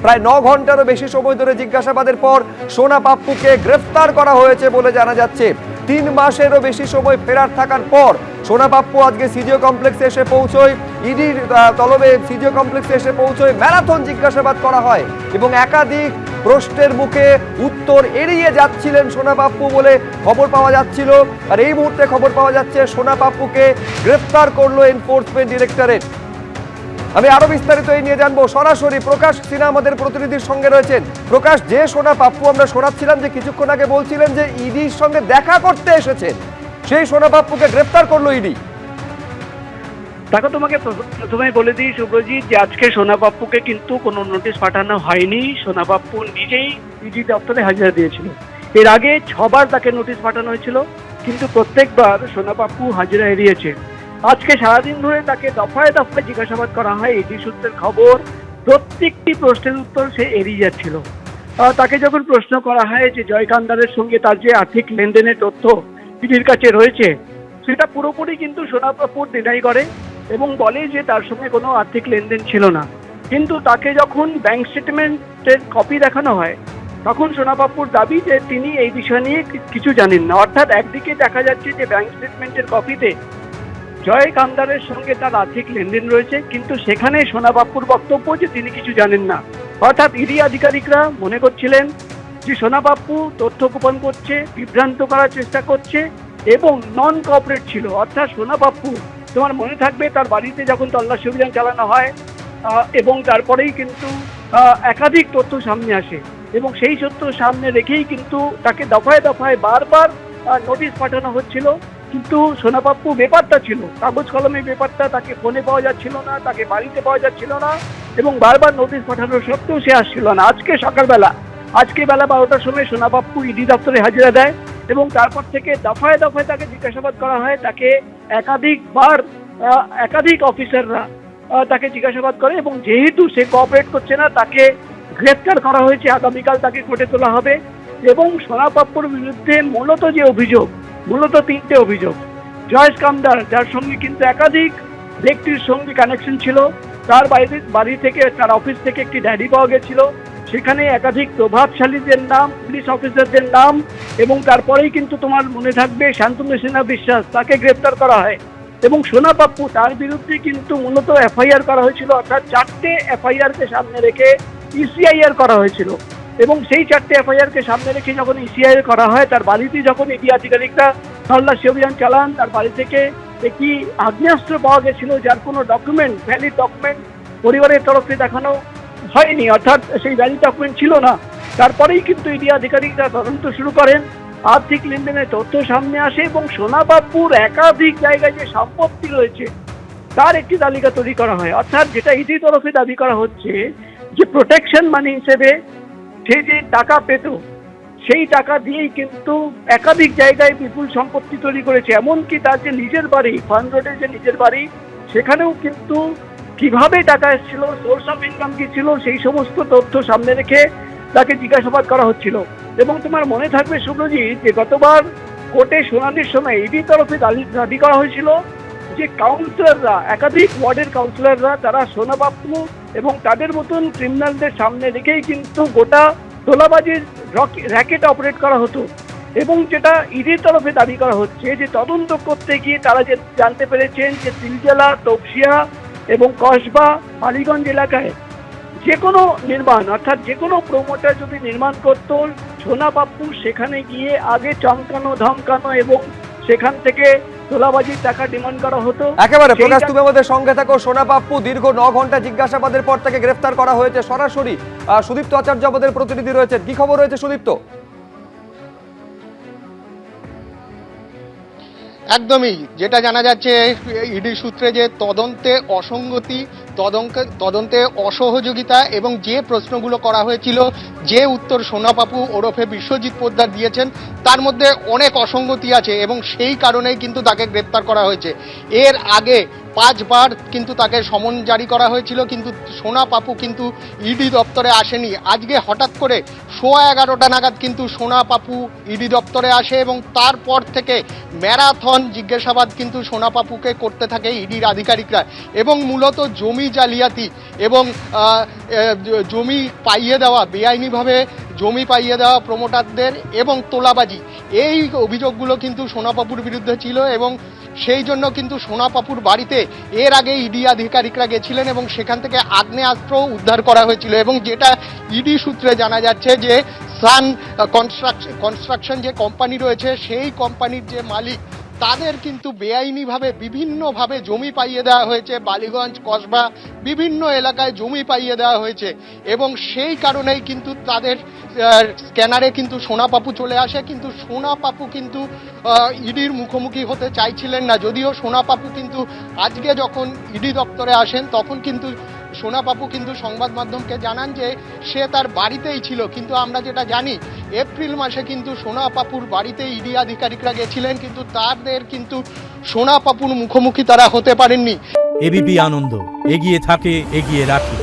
প্রায় 9 ঘন্টারও বেশি সময় ধরে জিজ্ঞাসাবাদের পর সোনা পাপ্পুকে গ্রেফতার করা হয়েছে বলে জানা যাচ্ছে। 3 মাসেরও বেশি সময় ফেরার থাকার পর সোনা পাপ্পু আজকে সিজিও কমপ্লেক্সে এসে পৌঁছয়। ইডির তলবে সিজিও কমপ্লেক্সে এসে পৌঁছয়, ম্যারাথন জিজ্ঞাসাবাদ করা হয় এবং একাধিক প্রশ্নের মুখে উত্তর এড়িয়ে যাচ্ছিলেন সোনা পাপ্পু বলে খবর পাওয়া যাচ্ছিল। আর এই মুহূর্তে খবর পাওয়া যাচ্ছে সোনা পাপ্পুকে গ্রেফতার করলো এনফোর্সমেন্ট ডিরেক্টরেট। আমি আরো বিস্তারিত এই নিয়ে জানবো, সরাসরি প্রকাশ সিনহা আমাদের প্রতিনিধির সঙ্গে রয়েছেন। প্রকাশ, যে সোনা পাপ্পু আমরা শোনাচ্ছিলাম যে কিছুক্ষণ আগে বলছিলেন যে ইডির সঙ্গে দেখা করতে এসেছেন, সেই সোনা পাপ্পুকে গ্রেফতার করলো ইডি। দেখো, তোমাকে প্রথমে বলে দিই শুভ্রজিৎ যে আজকে সোনা পাপ্পুকে কিন্তু কোনো নোটিশ পাঠানো হয়নি। সোনা পাপ্পু নিজেই ইডি দপ্তরে হাজিরা দিয়েছিল। এর আগে 6 বার তাকে নোটিশ পাঠানো হয়েছিল, কিন্তু প্রত্যেকবার সোনা পাপ্পু হাজিরা এড়িয়েছে। আজকে সারাদিন ধরে তাকে দফায় দফায় জিজ্ঞাসাবাদ করা হয়। ইডি সূত্রের খবর, প্রত্যেকটি প্রশ্নের উত্তর সে এড়িয়ে যাচ্ছিল। তাকে যখন প্রশ্ন করা হয় যে জয়কান্দারের সঙ্গে তার যে আর্থিক লেনদেনের তথ্য ইডির কাছে রয়েছে, সেটা পুরোপুরি কিন্তু সোনা পাপ্পু ডিনাই করে এবং বলে যে তার সঙ্গে কোনো আর্থিক লেনদেন ছিল না। কিন্তু তাকে যখন ব্যাংক স্টেটমেন্টের কপি দেখানো হয়, তখন সোনা পাপ্পুর দাবি যে তিনি এই বিষয় নিয়ে কিছু জানেন না। অর্থাৎ একদিকে দেখা যাচ্ছে যে ব্যাংক স্টেটমেন্টের কপিতে জয় কান্দারের সঙ্গে তার আর্থিক লেনদেন রয়েছে, কিন্তু সেখানে সোনা পাপ্পুর বক্তব্য যে তিনি কিছু জানেন না। অর্থাৎ ইডি আধিকারিকরা মনে করছিলেন যে সোনা পাপ্পু তথ্য গোপন করছে, বিভ্রান্ত করার চেষ্টা করছে এবং নন কোঅপারেট ছিল। অর্থাৎ সোনা পাপ্পু, তোমার মনে থাকবে তার বাড়িতে যখন তল্লাশি অভিযান চালানো হয় এবং তারপরেই কিন্তু একাধিক তথ্য সামনে আসে এবং সেই তথ্য সামনে রেখেই কিন্তু তাকে দফায় দফায় বারবার নোটিশ পাঠানো হচ্ছিল। কিন্তু সোনা পাপ্পু বেপাত্তা ছিল, কাগজ কলমে বেপাত্তা, তাকে ফোনে পাওয়া যাচ্ছিল না, তাকে বাড়িতে পাওয়া যাচ্ছিল না এবং বারবার নোটিশ পাঠানোর সত্ত্বেও সে আসছিল না। আজকে বেলা 12টার সময় সোনা পাপ্পু ইডি দপ্তরে হাজিরা দেয় এবং তারপর থেকে দফায় দফায় তাকে জিজ্ঞাসাবাদ করা হয়। তাকে একাধিক অফিসাররা তাকে জিজ্ঞাসাবাদ করে এবং যেহেতু সে কোঅপারেট করছে না, তাকে গ্রেফতার করা হয়েছে। আগামীকাল তাকে কোর্টে তোলা হবে এবং সোনা পাপ্পুর বিরুদ্ধে মূলত 3টে অভিযোগ। জয়েশ কামদার, যার সঙ্গে কিন্তু একাধিক ব্যক্তির সঙ্গে কানেকশন ছিল, তার বাড়ি থেকে, তার অফিস থেকে একটি ডায়েরি পাওয়া গেছিল, সেখানে একাধিক প্রভাবশালীদের নাম, পুলিশ অফিসারদের নাম এবং তারপরেই কিন্তু তোমার মনে থাকবে শান্তনু সিনহা বিশ্বাস, তাকে গ্রেফতার করা হয় এবং সোনা পাপ্পু, তার বিরুদ্ধে কিন্তু মূলত এফআইআর করা হয়েছিল। অর্থাৎ 4টে এফআইআরকে সামনে রেখে ইসিআইআর করা হয়েছিল এবং সেই 4টে এফআইআরকে সামনে রেখে যখন ইসিআইআর করা হয়, তার বাড়িতে যখন ইডি আধিকারিকরা তল্লাশি অভিযান চালান, তার বাড়ি থেকে একটি আগ্নেয়াস্ত্র পাওয়া গেছিল, যার কোনো ভ্যালিড ডকুমেন্ট পরিবারের তরফে দেখানো হয়নি, অর্থাৎ সেই ভ্যালিড ডকুমেন্ট ছিল না। তারপরেই কিন্তু ইডি আধিকারিকরা তদন্ত শুরু করেন, আর্থিক লেনদেনের তথ্য সামনে আসে এবং সোনা পাপ্পুর একাধিক জায়গায় যে সম্পত্তি রয়েছে তার একটি তালিকা তৈরি করা হয়। অর্থাৎ যেটা ইডি তরফে দাবি করা হচ্ছে যে প্রোটেকশন মানি হিসেবে সে যে টাকা পেত, সেই টাকা দিয়েই কিন্তু একাধিক জায়গায় বিপুল সম্পত্তি তৈরি করেছে। এমনকি তার যে নিজের বাড়ি, ফান রোডের যে নিজের বাড়ি, সেখানেও কিন্তু কিভাবে টাকা এসেছিল, সোর্স অফ ইনকাম কি ছিল, সেই সমস্ত তথ্য সামনে রেখে তাকে জিজ্ঞাসাবাদ করা হচ্ছিল। এবং তোমার মনে থাকবে শুভ্রজিৎ যে গতবার কোর্টে শুনানির সময় ইডি তরফে দাবি করা হয়েছিল যে কাউন্সিলররা, একাধিক ওয়ার্ডের কাউন্সিলররা, তারা সোনা পাপ্পু এবং তাদের মতন ক্রিমিনালদের সামনে রেখেই কিন্তু গোটা তোলাবাজির র্যাকেট অপারেট করা হতো। এবং যেটা ইডির তরফে দাবি করা হচ্ছে যে তদন্ত করতে গিয়ে তারা যে জানতে পেরেছেন যে তিলজেলা, তপসিয়া এবং কসবা, বালিগঞ্জ এলাকায় যে কোনো নির্মাণ, অর্থাৎ যে কোনো প্রমোটার যদি নির্মাণ করত, সোনা পাপ্পু সেখানে গিয়ে আগে চমকানো, ধমকানো এবং সেখান থেকে তোলাবাজির টাকা ডিমান্ড করা হতো। একেবারে প্রকাশ, তুমি আমাদের সঙ্গে থাকো। সোনা পাপ্পু দীর্ঘ 9 ঘন্টা জিজ্ঞাসাবাদের পর তাকে গ্রেফতার করা হয়েছে। সরাসরি সুদীপ্ত আচার্য আমাদের প্রতিনিধি রয়েছেন। কি খবর রয়েছে সুদীপ্ত? একদমই, যেটা জানা যাচ্ছে ইডি সূত্রে যে তদন্তে অসঙ্গতি, তদন্তে অসহযোগিতা এবং যে প্রশ্নগুলো করা হয়েছিল, যে উত্তর সোনা পাপ্পু ওরফে বিশ্বজিৎ পোদ্দার দিয়েছেন, তার মধ্যে অনেক অসঙ্গতি আছে এবং সেই কারণেই কিন্তু তাকে গ্রেপ্তার করা হয়েছে। এর আগে 5 বার কিন্তু তাকে সমন জারি করা হয়েছিল, কিন্তু সোনা পাপু কিন্তু ইডি দপ্তরে আসেনি। আজকে হঠাৎ করে 11:15 নাগাদ কিন্তু সোনা পাপু ইডি দপ্তরে আসে এবং তারপর থেকে ম্যারাথন জিজ্ঞাসাবাদ কিন্তু সোনা পাপুকে করতে থাকে ইডির আধিকারিকরা, এবং মূলত জমি জালিয়াতি এবং জমি পাইয়ে দেওয়া, বেআইনিভাবে জমি পাইয়ে দেওয়া প্রমোটারদের এবং তোলাবাজি, এই অভিযোগগুলো কিন্তু সোনা পাপুর বিরুদ্ধে ছিল। এবং সেই জন্য কিন্তু সোনা পাপুর বাড়িতে এর আগে ইডি আধিকারিকরা গেছিলেন এবং সেখান থেকে আগ্নেয়াস্ত্র উদ্ধার করা হয়েছিল। এবং যেটা ইডি সূত্রে জানা যাচ্ছে যে সান কনস্ট্রাকশন যে কোম্পানি রয়েছে, সেই কোম্পানির যে মালিক, তাদের কিন্তু বেআইনিভাবে বিভিন্নভাবে জমি পাইয়ে দেওয়া হয়েছে, বালিগঞ্জ, কসবা বিভিন্ন এলাকায় জমি পাইয়ে দেওয়া হয়েছে। এবং সেই কারণেই কিন্তু তাদের স্ক্যানারে কিন্তু সোনা পাপু চলে আসে, কিন্তু সোনা পাপু কিন্তু ইডির মুখোমুখি হতে চাইছিলেন না। যদিও সোনা পাপু কিন্তু আজকে যখন ইডি দপ্তরে আসেন তখন কিন্তু সোনা পাপু কিন্তু সংবাদ মাধ্যমকে জানান যে সে তার বাড়িতেই ছিল, কিন্তু আমরা যেটা জানি এপ্রিল মাসে কিন্তু সোনা পাপুর বাড়িতে ইডি আধিকারিকরা গেছিলেন, কিন্তু তাদের কিন্তু সোনা পাপুর মুখোমুখি তারা হতে পারেননি। এবিপি আনন্দ এগিয়ে থাকে, এগিয়ে রাখে।